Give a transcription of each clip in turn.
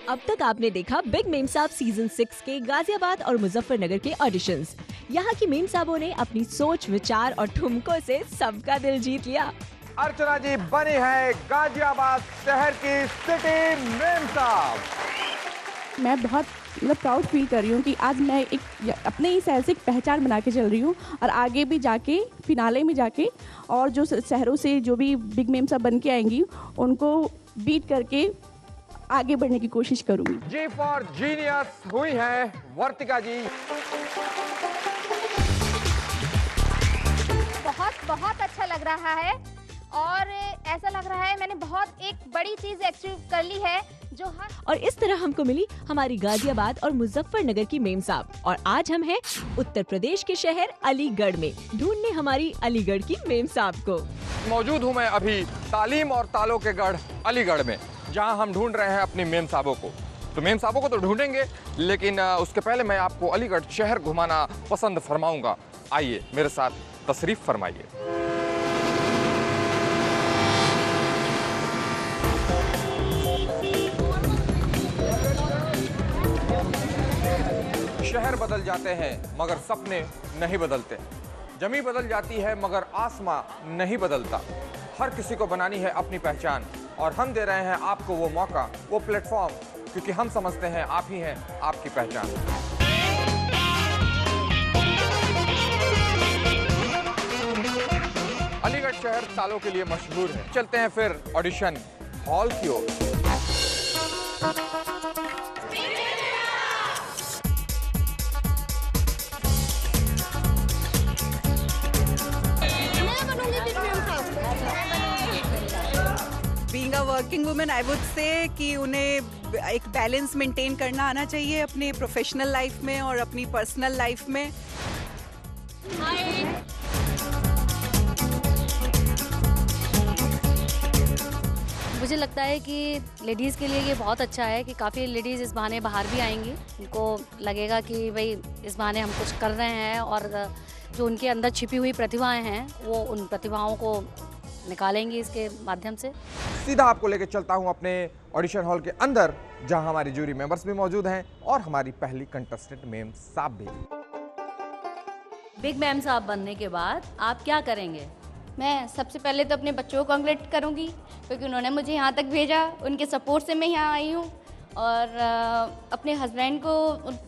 अब तक आपने देखा बिग मेम साहब सीजन 6 के गाजियाबाद और मुजफ्फरनगर के ऑडिशंस। यहाँ की मेम साहबों ने अपनी सोच, विचार और ठुमकों से सबका दिल जीत लिया। अर्चना जी बनी है गाजियाबाद शहर की सिटी मेम साहब। मैं बहुत प्राउड फील कर रही हूँ कि आज मैं एक अपने ही शहर से एक पहचान बना के चल रही हूँ और आगे भी जाके फिनाले में जाके और जो शहरों से जो भी बिग मेम साहब बन के आएंगी उनको बीट करके आगे बढ़ने की कोशिश करूंगी। जी फॉर जीनियस हुई है वर्तिका जी। बहुत अच्छा लग रहा है और ऐसा लग रहा है मैंने बहुत एक बड़ी चीज अचीव कर ली है जो और इस तरह हमको मिली हमारी गाजियाबाद और मुजफ्फरनगर की मेम साहब। और आज हम हैं उत्तर प्रदेश के शहर अलीगढ़ में ढूंढने हमारी अलीगढ़ की मेम साहब को। मौजूद हूँ मैं अभी तालीम और तालों के गढ़ अलीगढ़ में, जहाँ हम ढूंढ रहे हैं अपनी मेम साहबों को। तो मेम साहबों को तो ढूंढेंगे, लेकिन उसके पहले मैं आपको अलीगढ़ शहर घुमाना पसंद फरमाऊंगा। आइए मेरे साथ तशरीफ फरमाइए। शहर बदल जाते हैं मगर सपने नहीं बदलते। जमी बदल जाती है मगर आसमां नहीं बदलता। हर किसी को बनानी है अपनी पहचान और हम दे रहे हैं आपको वो मौका, वो प्लेटफॉर्म, क्योंकि हम समझते हैं आप ही हैं आपकी पहचान। अलीगढ़ शहर तालों के लिए मशहूर है। चलते हैं फिर ऑडिशन हॉल की ओर। Being a working women I would say कि उन्हें एक बैलेंस मेंटेन करना आना चाहिए अपने प्रोफेशनल लाइफ में और अपनी पर्सनल लाइफ में। मुझे लगता है कि लेडीज़ के लिए ये बहुत अच्छा है कि काफ़ी लेडीज़ इस बहाने बाहर भी आएंगी। उनको लगेगा कि भाई इस बहाने हम कुछ कर रहे हैं और जो उनके अंदर छिपी हुई प्रतिभाएं हैं वो उन प्रतिभाओं को निकालेंगी इसके माध्यम से। सीधा आपको लेके चलता हूं अपने ऑडिशन हॉल के अंदर, जहां हमारी जूरी मेंबर्स भी मौजूद हैं और हमारी पहली कंटेस्टेंट मेम साहब भी। बिग मैम साहब बनने के बाद आप क्या करेंगे? मैं सबसे पहले तो अपने बच्चों को कांग्रेट करूंगी क्योंकि उन्होंने मुझे यहाँ तक भेजा, उनके सपोर्ट से मैं यहाँ आई हूँ। और अपने हस्बैंड को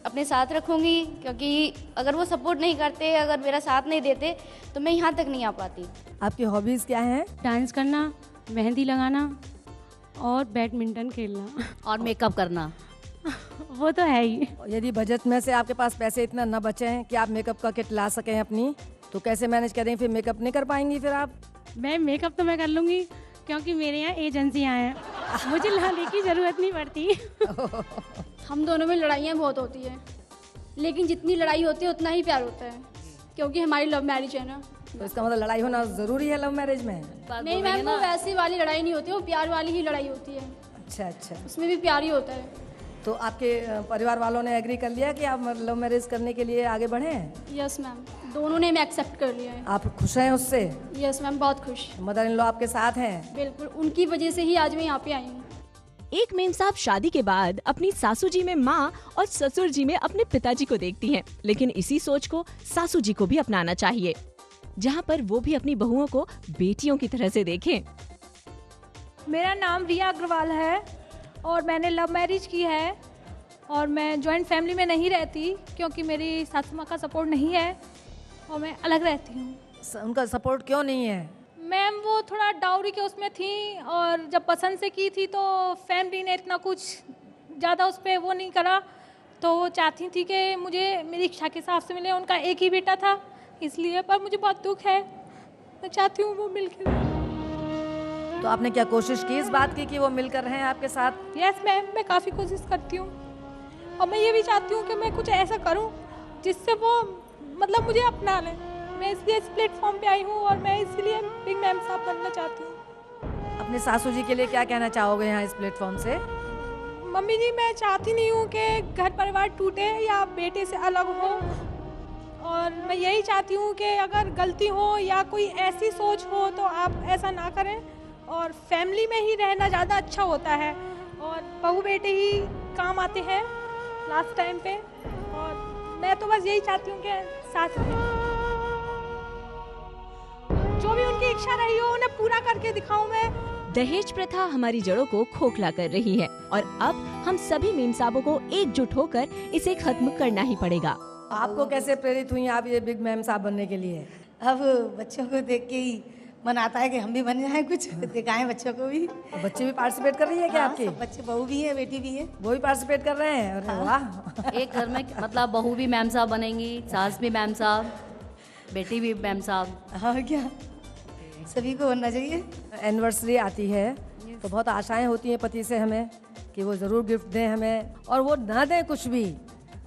अपने साथ रखूँगी क्योंकि अगर वो सपोर्ट नहीं करते, अगर मेरा साथ नहीं देते तो मैं यहाँ तक नहीं आ पाती। आपकी हॉबीज़ क्या हैं? डांस करना, मेहंदी लगाना और बैडमिंटन खेलना और मेकअप करना। वो तो है ही। यदि बजट में से आपके पास पैसे इतना न बचे हैं कि आप मेकअप का किट ला सकें अपनी, तो कैसे मैनेज करें? फिर मेकअप नहीं कर पाएंगी फिर आप? मैं मेकअप तो मैं कर लूँगी क्योंकि मेरे यहाँ एजेंसियाँ हैं, मुझे लाने की ज़रूरत नहीं पड़ती। हम दोनों में लड़ाइयाँ बहुत होती है, लेकिन जितनी लड़ाई होती है उतना ही प्यार होता है क्योंकि हमारी लव मैरिज है ना। तो इसका मतलब लड़ाई होना ज़रूरी है लव मैरिज में? नहीं मैम, वो वैसी वाली लड़ाई नहीं होती, वो प्यार वाली ही लड़ाई होती है। अच्छा, उसमें भी प्यार ही होता है। तो आपके परिवार वालों ने एग्री कर लिया कि आप लव मैरिज करने के लिए आगे बढ़े हैं? यस मैम, दोनों ने मैं एक्सेप्ट कर लिया है। आप खुश हैं उससे? यस मैम, बहुत खुश। मदर इन लॉ आपके साथ हैं? बिल्कुल, उनकी वजह से ही आज मैं यहाँ पे आई हूँ। एक मेम साहब शादी के बाद अपनी सासू जी में माँ और ससुर जी में अपने पिताजी को देखती हैं, लेकिन इसी सोच को सासू जी को भी अपनाना चाहिए, जहाँ पर वो भी अपनी बहुओं को बेटियों की तरह से देखें। मेरा नाम रिया अग्रवाल है और मैंने लव मैरिज की है और मैं जॉइंट फैमिली में नहीं रहती क्योंकि मेरी सासू माँ का सपोर्ट नहीं है और मैं अलग रहती हूँ। उनका सपोर्ट क्यों नहीं है? मैम वो थोड़ा डाउरी के उसमें थी और जब पसंद से की थी तो फैमिली ने इतना कुछ ज़्यादा उस पर वो नहीं करा, तो वो चाहती थी कि मुझे मेरी इच्छा के हिसाब से मिले। उनका एक ही बेटा था इसलिए, पर मुझे बहुत दुख है, मैं चाहती हूँ वो मिल के। तो आपने क्या कोशिश की इस बात की कि वो मिलकर रहें आपके साथ? यस मैम, मैं काफ़ी कोशिश करती हूँ और मैं ये भी चाहती हूँ कि मैं कुछ ऐसा करूँ जिससे वो मतलब मुझे अपना लें। मैं इसलिए इस प्लेटफॉर्म पे आई हूँ और मैं इसलिए बिग मैम साहब बनना चाहती हूँ। अपने सासू जी के लिए क्या कहना चाहोगे यहाँ इस प्लेटफॉर्म से? मम्मी जी, मैं चाहती नहीं हूँ कि घर परिवार टूटे या बेटे से अलग हो, और मैं यही चाहती हूँ कि अगर गलती हो या कोई ऐसी सोच हो तो आप ऐसा ना करें और फैमिली में ही रहना ज़्यादा अच्छा होता है और बहू बेटे ही काम आते हैं लास्ट टाइम पे, और मैं तो बस यही चाहती हूँ कि साथ रहें। जो भी उनकी इच्छा रही हो उन्हें पूरा करके दिखाऊं मैं। दहेज प्रथा हमारी जड़ों को खोखला कर रही है और अब हम सभी मेम साहबों को एकजुट होकर इसे खत्म करना ही पड़ेगा। आपको कैसे प्रेरित हुई आप ये बिग मैम साहब बनने के लिए? अब बच्चों को देख के ही मन आता है कि हम भी बन जाएं, कुछ दिखाएं बच्चों को भी। बच्चे भी पार्टिसिपेट कर रही है क्या आपके? सब बच्चे, बहू भी है, बेटी भी है, वो भी पार्टिसिपेट कर रहे हैं? अरे वाह। एक घर में मतलब बहू भी मैम साहब बनेंगी, सास भी मैम साहब, बेटी भी मैम साहब। और क्या, सभी को बनना चाहिए। एनिवर्सरी आती है तो बहुत आशाएं होती हैं पति से हमें कि वो ज़रूर गिफ्ट दें हमें, और वो ना दें कुछ भी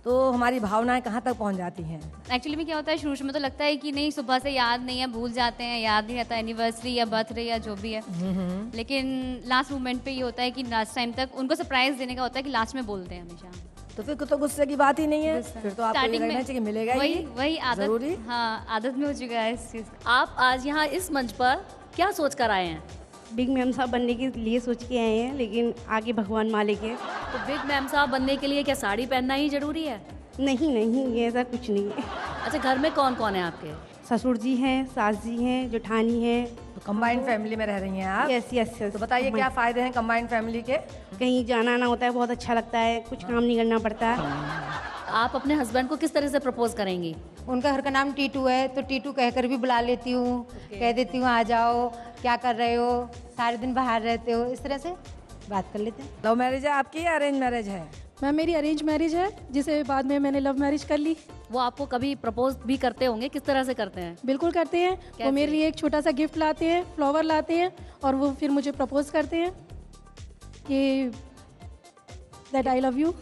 तो हमारी भावनाएं कहाँ तक पहुँच जाती हैं। एक्चुअली में क्या होता है, शुरू में तो लगता है कि नहीं, सुबह से याद नहीं है, भूल जाते हैं, याद नहीं रहता एनिवर्सरी या बर्थडे या जो भी है। लेकिन लास्ट मोमेंट पे ये होता है कि लास्ट टाइम तक उनको सरप्राइज देने का होता है कि लास्ट में बोलते हैं हमेशा। तो फिर तो गुस्से की बात ही नहीं है, फिर तो आपको ये स्टार्टिंग लगना में चाहिए कि मिलेगा ही, वही आदत, जरूरी। हाँ आदत में हो चुका है इस चीज़। आप आज यहाँ इस मंच पर क्या सोच कर आए हैं? बिग मैम साहब बनने के लिए सोच के आए हैं, लेकिन आगे भगवान मालिक है। तो बिग मैम साहब बनने के लिए क्या साड़ी पहनना ही जरूरी है? नहीं, ये ऐसा कुछ नहीं है। अच्छा, घर में कौन कौन है आपके? ससुर जी हैं, सास जी हैं, जेठानी है। तो कंबाइंड फैमिली में रह रही हैं आप? यस। तो बताइए क्या फायदे हैं कंबाइंड फैमिली के? कहीं जाना आना होता है, बहुत अच्छा लगता है, कुछ काम नहीं करना पड़ता है। आप अपने हस्बैंड को किस तरह से प्रपोज करेंगी? उनका घर का नाम टीटू है, तो टीटू कहकर भी बुला लेती हूँ, कह देती हूँ आ जाओ, क्या कर रहे हो, सारे दिन बाहर रहते हो, इस तरह से बात कर लेते हैं। लव मैरिज है आपकी या अरेंज मैरिज है? मैम मेरी अरेंज मैरिज है, जिसे बाद में मैंने लव मैरिज कर ली। वो आपको कभी प्रपोज भी करते होंगे, किस तरह से करते हैं? बिल्कुल करते हैं। वो मेरे लिए एक छोटा सा गिफ्ट लाते हैं, फ्लावर लाते हैं, और वो फिर मुझे प्रपोज करते हैं कि दैट आई लव यू।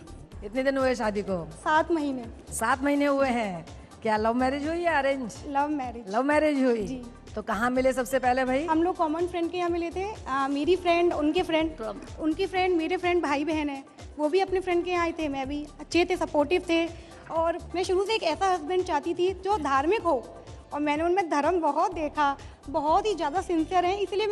कितने दिन हुए शादी को? 7 महीने। 7 महीने हुए हैं। क्या लव मैरिज हुई या arrange? Love marriage. Love marriage हुई। तो कहाँ मिले सबसे पहले भाई? हम लोग कॉमन फ्रेंड के यहाँ मिले थे। मेरी फ्रेंड, उनके फ्रेंड, उनकी फ्रेंड, मेरे फ्रेंड, भाई बहन है, वो भी अपने फ्रेंड के यहाँ आए थे। मैं भी, अच्छे थे, सपोर्टिव थे, और मैं शुरू से एक ऐसा हस्बैंड चाहती थी जो धार्मिक हो, और मैंने उनमें धर्म बहुत देखा, बहुत ही ज़्यादा सिंसियर हैं। इसलिए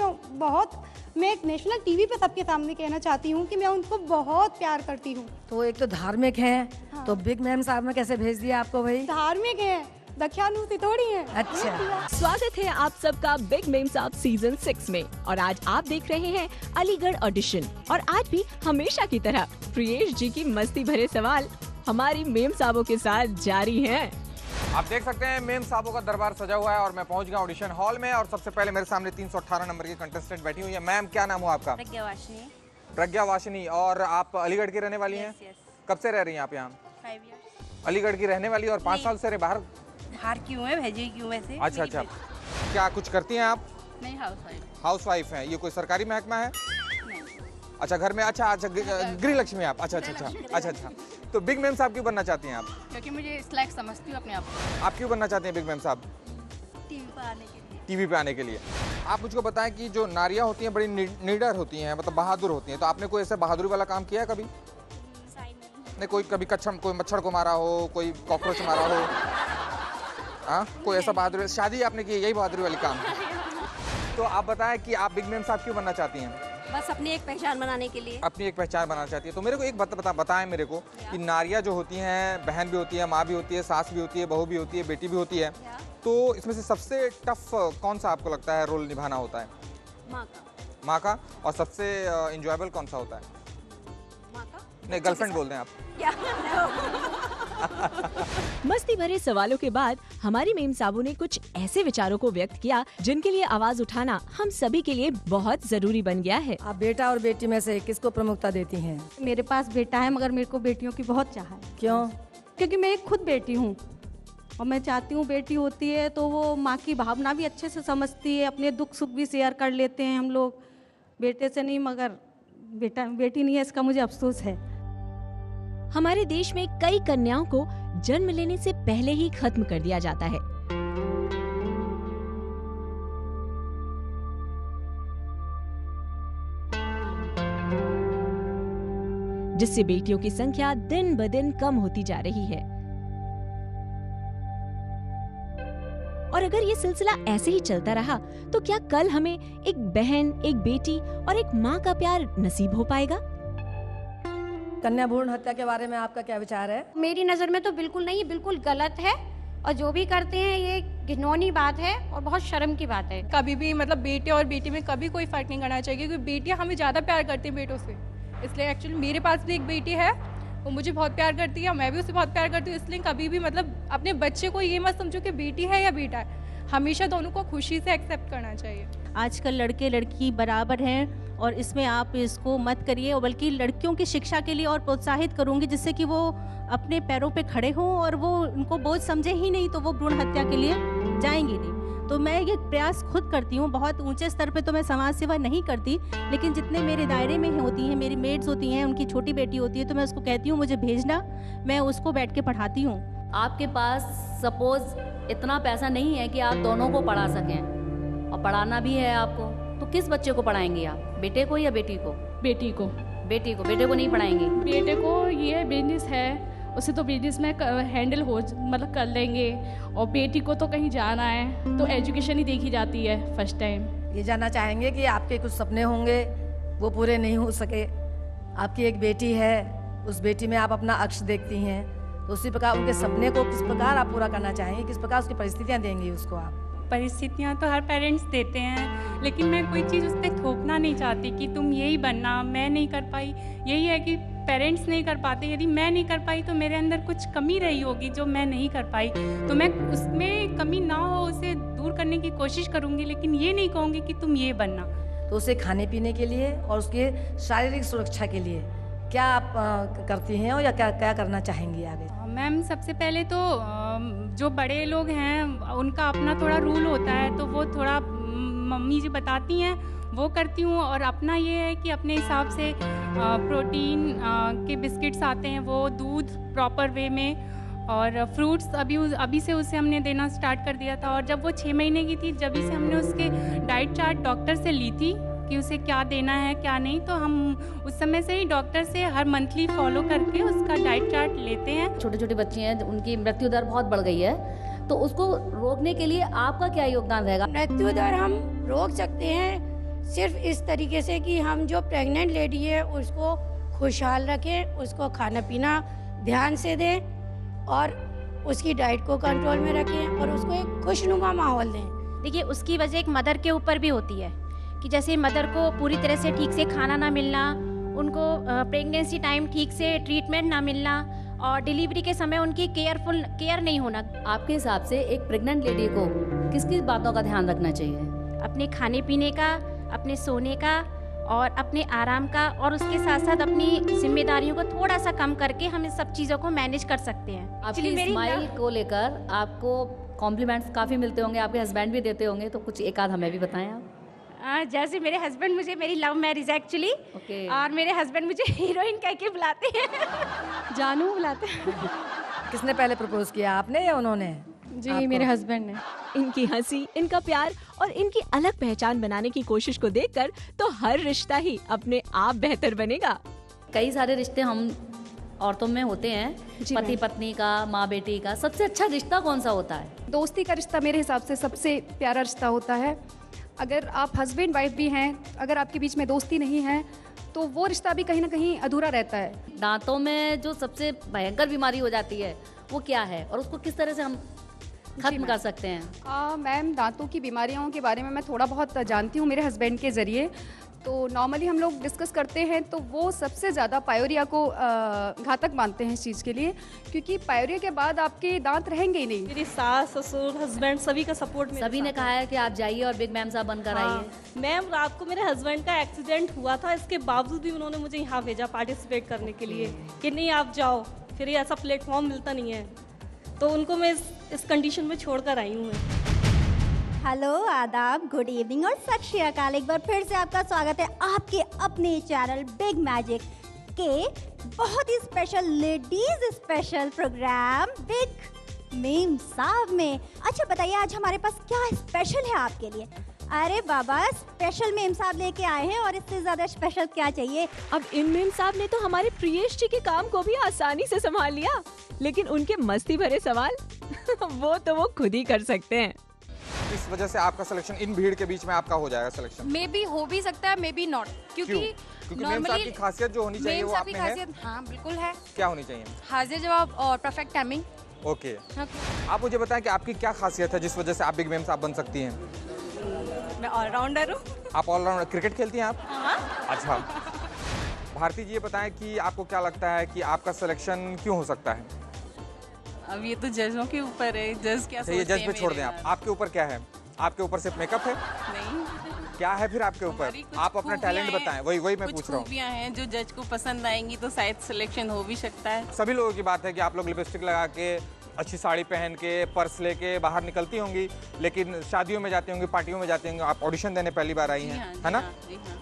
मैं एक नेशनल टीवी पे सबके सामने कहना चाहती हूँ कि मैं उनको बहुत प्यार करती हूँ। तो एक तो धार्मिक है, तो बिग मैम साहब ने कैसे भेज दिया आपको भाई? धार्मिक है, दख्यानुसी थोड़ी है। अच्छा। स्वागत है आप सबका बिग मेम साहब सीजन 6 में, और आज आप देख रहे हैं अलीगढ़ ऑडिशन। और आज भी हमेशा की तरह प्रियेश जी की मस्ती भरे सवाल हमारी मेम साहबों के साथ जारी हैं। आप देख सकते हैं मेम साहबों का दरबार सजा हुआ है और मैं पहुंच गया ऑडिशन हॉल में, और सबसे पहले मेरे सामने 318 नंबर की कंटेस्टेंट बैठी हुई है। मैम क्या नाम हुआ आपका? प्रज्ञा वाशिनी। और आप अलीगढ़ की रहने वाली हैं? कब से रह रही हैं आप यहाँ? 5 years। अलीगढ़ की रहने वाली, और 5 साल से रहे बाहर? बाहर क्यों है, भेजी क्यों वैसे? अच्छा। क्या कुछ करती हैं आप? नहीं, हाउस वाइफ हैं। ये कोई सरकारी महकमा है? अच्छा, घर में। अच्छा, गृह लक्ष्मी आप। अच्छा। तो बिग मैम साहब क्यों बनना चाहती हैं आप? क्योंकि मुझे इस लायक समझती हूँ अपने आप को। आप क्यों बनना चाहती हैं बिग मैम साहब? टीवी पर आने के लिए। टीवी पे आने के लिए। आप मुझको बताएं कि जो नारियां होती हैं बड़ी निडर होती हैं, मतलब बहादुर होती हैं, तो आपने कोई ऐसा बहादुरी वाला काम किया है कभी? नहीं, कोई कभी कोई मच्छर को मारा हो, कोई कॉकरोच मारा हो? हाँ, कोई ऐसा बहादुरी शादी आपने की, यही बहादुरी वाली काम? तो आप बताएं कि आप बिग मैम साहब क्यों बनना चाहती हैं? बस अपनी एक पहचान बनाने के लिए। अपनी एक पहचान बनाना चाहती है। तो मेरे को एक बताएं मेरे को कि नारियां जो होती हैं, बहन भी होती है, माँ भी होती है, सास भी होती है, बहू भी होती है, बेटी भी होती है, तो इसमें से सबसे टफ कौन सा आपको लगता है रोल निभाना होता है? माँ का। और सबसे इंजॉयबल कौन सा होता है? नहीं, गर्लफ्रेंड बोल दें आप। मस्ती भरे सवालों के बाद हमारी मेम साहबों ने कुछ ऐसे विचारों को व्यक्त किया जिनके लिए आवाज उठाना हम सभी के लिए बहुत जरूरी बन गया है। आप बेटा और बेटी में से किसको प्रमुखता देती हैं? मेरे पास बेटा है, मगर मेरे को बेटियों की बहुत चाह है। क्यों? क्योंकि मैं एक खुद बेटी हूँ, और मैं चाहती हूँ बेटी होती है तो वो माँ की भावना भी अच्छे से समझती है, अपने दुख सुख भी शेयर कर लेते हैं हम लोग। बेटे से नहीं, मगर बेटी नहीं है, इसका मुझे अफसोस है। हमारे देश में कई कन्याओं को जन्म लेने से पहले ही खत्म कर दिया जाता है। जिससे बेटियों की संख्या दिन ब दिन कम होती जा रही है। और अगर ये सिलसिला ऐसे ही चलता रहा तो क्या कल हमें एक बहन, एक बेटी और एक माँ का प्यार नसीब हो पाएगा? कन्या भ्रूण हत्या के बारे में आपका क्या विचार है? मेरी नज़र में तो बिल्कुल नहीं, बिल्कुल गलत है और जो भी करते हैं ये घिनौनी बात है और बहुत शर्म की बात है। कभी भी मतलब बेटे और बेटी में कभी कोई फ़र्क नहीं करना चाहिए, क्योंकि बेटियां हमें ज़्यादा प्यार करती हैं बेटों से। इसलिए एक्चुअली मेरे पास भी एक बेटी है, वो मुझे बहुत प्यार करती है, मैं भी उसे बहुत प्यार करती हूँ। इसलिए कभी भी मतलब अपने बच्चे को ये मत समझो कि बेटी है या बेटा है, हमेशा दोनों को खुशी से एक्सेप्ट करना चाहिए। आजकल लड़के लड़की बराबर हैं और इसमें आप इसको मत करिए, और बल्कि लड़कियों की शिक्षा के लिए और प्रोत्साहित करूंगी, जिससे कि वो अपने पैरों पे खड़े हों और वो उनको बोझ समझे ही नहीं तो वो भ्रूण हत्या के लिए जाएंगी नहीं। तो मैं ये प्रयास खुद करती हूँ, बहुत ऊंचे स्तर पे तो मैं समाज सेवा नहीं करती, लेकिन जितने मेरे दायरे में होती हैं, मेरी मेड्स होती हैं, उनकी छोटी बेटी होती है, तो मैं उसको कहती हूँ मुझे भेजना, मैं उसको बैठ के पढ़ाती हूँ। आपके पास सपोज इतना पैसा नहीं है कि आप दोनों को पढ़ा सकें, और पढ़ाना भी है आपको, तो किस बच्चे को पढ़ाएंगे आप, बेटे को या बेटी को? बेटी को। बेटी को, बेटे को नहीं पढ़ाएंगे? बेटे को ये बिजनेस है, उसे तो बिजनेस में हैंडल हो मतलब कर लेंगे, और बेटी को तो कहीं जाना है तो एजुकेशन ही देखी जाती है फर्स्ट टाइम। ये जानना चाहेंगे कि आपके कुछ सपने होंगे वो पूरे नहीं हो सके, आपकी एक बेटी है, उस बेटी में आप अपना अक्ष देखती हैं, तो उसी प्रकार उनके सपने को किस प्रकार आप पूरा करना चाहेंगे, किस प्रकार उसकी परिस्थितियाँ देंगी उसको आप? परिस्थितियाँ तो हर पेरेंट्स देते हैं, लेकिन मैं कोई चीज़ उस पर थोपना नहीं चाहती कि तुम यही बनना, मैं नहीं कर पाई। यही है कि पेरेंट्स नहीं कर पाते, यदि मैं नहीं कर पाई तो मेरे अंदर कुछ कमी रही होगी जो मैं नहीं कर पाई, तो मैं उसमें कमी ना हो उसे दूर करने की कोशिश करूँगी, लेकिन ये नहीं कहूँगी कि तुम ये बनना। तो उसे खाने पीने के लिए और उसके शारीरिक सुरक्षा के लिए क्या आप करती हैं और या क्या करना चाहेंगी आगे? मैम, सबसे पहले तो जो बड़े लोग हैं उनका अपना थोड़ा रूल होता है, तो वो थोड़ा मम्मी जी बताती हैं वो करती हूँ, और अपना ये है कि अपने हिसाब से प्रोटीन के बिस्किट्स आते हैं, वो दूध प्रॉपर वे में, और फ्रूट्स अभी से उसे हमने देना स्टार्ट कर दिया था। और जब वो 6 महीने की थी, जब से हमने उसके डाइट चार्ट डॉक्टर से ली थी कि उसे क्या देना है क्या नहीं, तो हम उस समय से ही डॉक्टर से हर मंथली फॉलो करके उसका डाइट चार्ट लेते हैं। छोटे छोटे बच्चे हैं, उनकी मृत्यु दर बहुत बढ़ गई है, तो उसको रोकने के लिए आपका क्या योगदान रहेगा? मृत्यु दर हम रोक सकते हैं सिर्फ इस तरीके से कि हम जो प्रेग्नेंट लेडी है उसको खुशहाल रखें, उसको खाना पीना ध्यान से दें और उसकी डाइट को कंट्रोल में रखें और उसको एक खुशनुमा माहौल दें। देखिए, उसकी वजह एक मदर के ऊपर भी होती है कि जैसे मदर को पूरी तरह से ठीक से खाना ना मिलना, उनको प्रेगनेंसी टाइम ठीक से ट्रीटमेंट ना मिलना, और डिलीवरी के समय उनकी केयर नहीं होना। आपके हिसाब से एक प्रेग्नेंट लेडी को किस किस बातों का ध्यान रखना चाहिए? अपने खाने पीने का, अपने सोने का और अपने आराम का, और उसके साथ साथ अपनी जिम्मेदारियों को थोड़ा सा कम करके हम इन सब चीज़ों को मैनेज कर सकते हैं। आपकी स्माइल को लेकर आपको कॉम्प्लीमेंट्स काफ़ी मिलते होंगे, आपके हस्बैंड भी देते होंगे, तो कुछ एक आध हमें भी बताएं आप। जैसे मेरे हस्बैंड मुझे, मेरी लव मैरिज एक्चुअली, और मेरे हस्बैंड मुझे हीरोइन कह के बुलाते हैं, जानू बुलाते हैं। किसने पहले प्रपोज किया, आपने या उन्होंने? जी, मेरे हस्बैंड ने। इनकी हंसी, इनका प्यार और इनकी अलग पहचान बनाने की कोशिश को देखकर तो हर रिश्ता ही अपने आप बेहतर बनेगा। कई सारे रिश्ते हम औरतों में होते हैं, पति पत्नी का, माँ बेटी का। सबसे अच्छा रिश्ता कौन सा होता है? दोस्ती का रिश्ता मेरे हिसाब से सबसे प्यारा रिश्ता होता है। अगर आप हस्बैंड वाइफ भी हैं, अगर आपके बीच में दोस्ती नहीं है तो वो रिश्ता भी कहीं ना कहीं अधूरा रहता है। दांतों में जो सबसे भयंकर बीमारी हो जाती है वो क्या है, और उसको किस तरह से हम खत्म कर सकते हैं? मैम, दांतों की बीमारियों के बारे में मैं थोड़ा बहुत जानती हूँ मेरे हस्बैंड के ज़रिए। तो नॉर्मली हम लोग डिस्कस करते हैं तो वो सबसे ज़्यादा पायोरिया को घातक मानते हैं इस चीज़ के लिए, क्योंकि पायोरिया के बाद आपके दांत रहेंगे ही नहीं। मेरी सास, ससुर, हस्बैंड सभी का सपोर्ट, सभी ने कहा है कि आप जाइए और बिग मैम साहब बनकर आइए। मैम, रात को मेरे हस्बैंड का एक्सीडेंट हुआ था, इसके बावजूद भी उन्होंने मुझे यहाँ भेजा पार्टिसिपेट करने के लिए कि नहीं आप जाओ, फिर ऐसा प्लेटफॉर्म मिलता नहीं है, तो उनको मैं इस कंडीशन में छोड़ कर आई हूँ। हेलो, आदाब, गुड इवनिंग और सत श्री अकाल। एक बार फिर से आपका स्वागत है आपके अपने चैनल बिग मैजिक के बहुत ही special ladies special programme big मेम साहब में। अच्छा बताइए, आज हमारे पास क्या स्पेशल है आपके लिए? अरे बाबा, स्पेशल मेम साहब लेके आए हैं और इससे ज्यादा स्पेशल क्या चाहिए। अब इन मेम साहब ने तो हमारे प्रियेश जी के काम को भी आसानी से संभाल लिया, लेकिन उनके मस्ती भरे सवाल वो तो वो खुद ही कर सकते हैं। इस वजह से आपका सिलेक्शन इन भीड़ के बीच में आपका हो जाएगा सिलेक्शन। मे बी हो भी सकता है, मे बी नॉट, क्योंकि क्योंकि मेम साहब की खासियत जो होनी चाहिए वो आप में है। हाँ बिल्कुल है। क्या होनी चाहिए? हाजिर जवाब और परफेक्ट टाइमिंग। ओके, आप मुझे बताएं कि आपकी क्या खासियत है जिस वजह से आप बिग मेम साहब बन सकती हैं? मैं ऑलराउंडर हूँ। आप ऑलराउंडर, क्रिकेट खेलती हैं आप? हाँ। अच्छा, भारती जी ये बताएं कि आपको क्या लगता है कि आपका सिलेक्शन क्यों हो सकता है? अब ये तो जजों के ऊपर है, जज क्या सोचते हैं। ये जज पे छोड़ दें आप, आपके ऊपर क्या है? आपके ऊपर सिर्फ मेकअप है? नहीं, क्या है फिर आपके ऊपर? आप अपना टैलेंट बताएं, वही मैं पूछ रहा हूँ। खूबियां हैं जो जज को पसंद आएंगी तो शायद सिलेक्शन हो भी सकता है। सभी लोगों की बात है कि आप लोग लिपस्टिक लगा के, अच्छी साड़ी पहन के, पर्स लेके बाहर निकलती होंगी, लेकिन शादियों में जाती होंगी, पार्टियों में जाती होंगी। आप ऑडिशन देने पहली बार आई हैं, है ना?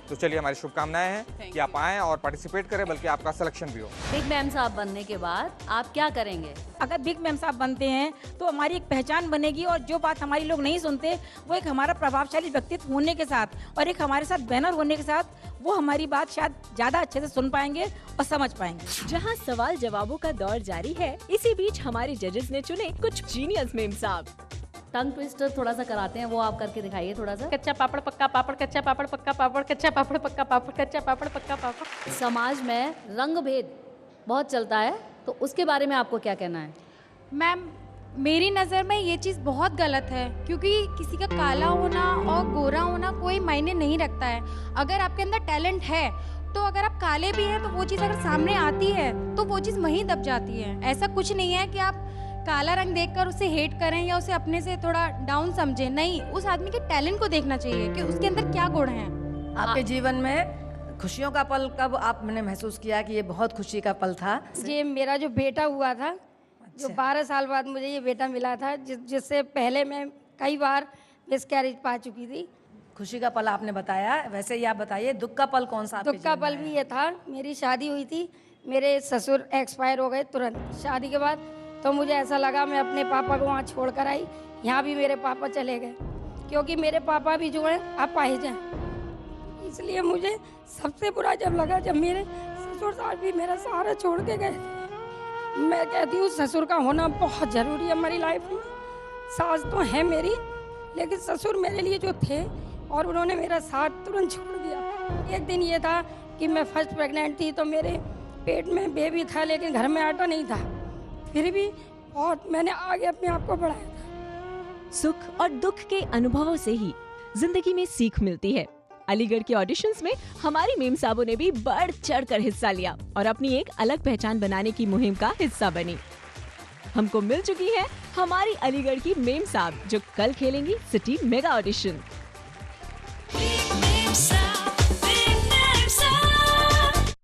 तो चलिए, हमारी शुभकामनाएं हैं कि आप आएँ और पार्टिसिपेट करें, बल्कि आपका सिलेक्शन भी हो। बिग मैम साहब बनने के बाद आप क्या करेंगे? अगर बिग मैम साहब बनते हैं तो हमारी एक पहचान बनेगी, और जो बात हमारी लोग नहीं सुनते वो एक हमारा प्रभावशाली व्यक्तित्व होने के साथ और एक हमारे साथ बैनर होने के साथ वो हमारी बात शायद ज्यादा अच्छे से सुन पाएंगे और समझ पाएंगे। जहां सवाल जवाबों का दौर जारी है, इसी बीच हमारे जजेस ने चुने कुछ जीनियस मेम साहब। टंग ट्विस्टर थोड़ा सा कराते हैं, वो आप करके दिखाइए थोड़ा सा। कच्चा पापड़ पक्का पापड़, कच्चा पापड़ पक्का पापड़, कच्चा पापड़ पक्का पापड़, कच्चा पापड़ पक्का पापड़। समाज में रंग भेद बहुत चलता है, तो उसके बारे में आपको क्या कहना है? मैम, मेरी नज़र में ये चीज़ बहुत गलत है, क्योंकि किसी का काला होना और गोरा होना कोई मायने नहीं रखता है। अगर आपके अंदर टैलेंट है तो अगर आप काले भी हैं तो वो चीज़ अगर सामने आती है तो वो चीज़ वहीं दब जाती है। ऐसा कुछ नहीं है कि आप काला रंग देखकर उसे हेट करें या उसे अपने से थोड़ा डाउन समझें। नहीं, उस आदमी के टैलेंट को देखना चाहिए कि उसके अंदर क्या गुण हैं। आपके जीवन में खुशियों का पल कब आपने महसूस किया कि ये बहुत खुशी का पल था? ये मेरा जो बेटा हुआ था, जो 12 साल बाद मुझे ये बेटा मिला था, जिससे पहले मैं कई बार मिसकैरेज पा चुकी थी। खुशी का पल आपने बताया, वैसे ही आप बताइए दुख का पल कौन सा? दुख का पल भी ये था, मेरी शादी हुई थी, मेरे ससुर एक्सपायर हो गए तुरंत शादी के बाद। तो मुझे ऐसा लगा मैं अपने पापा को वहाँ छोड़ कर आई, यहाँ भी मेरे पापा चले गए, क्योंकि मेरे पापा भी जो है अपाहिज हैं। इसलिए मुझे सबसे बुरा जब लगा जब मेरे ससुर साहब भी मेरा सहारा छोड़ के गए। मैं कहती हूँ ससुर का होना बहुत ज़रूरी है हमारी लाइफ में। सास तो है मेरी, लेकिन ससुर मेरे लिए जो थे और उन्होंने मेरा साथ तुरंत छोड़ दिया। एक दिन ये था कि मैं फर्स्ट प्रेग्नेंट थी, तो मेरे पेट में बेबी था, लेकिन घर में आटा नहीं था। फिर भी बहुत मैंने आगे अपने आप को बढ़ाया था। सुख और दुख के अनुभवों से ही जिंदगी में सीख मिलती है। अलीगढ़ के ऑडिशंस में हमारी मेम साहबों ने भी बढ़ चढ़ कर हिस्सा लिया और अपनी एक अलग पहचान बनाने की मुहिम का हिस्सा बनी। हमको मिल चुकी है हमारी अलीगढ़ की मेम साहब, जो कल खेलेंगी सिटी मेगा ऑडिशन।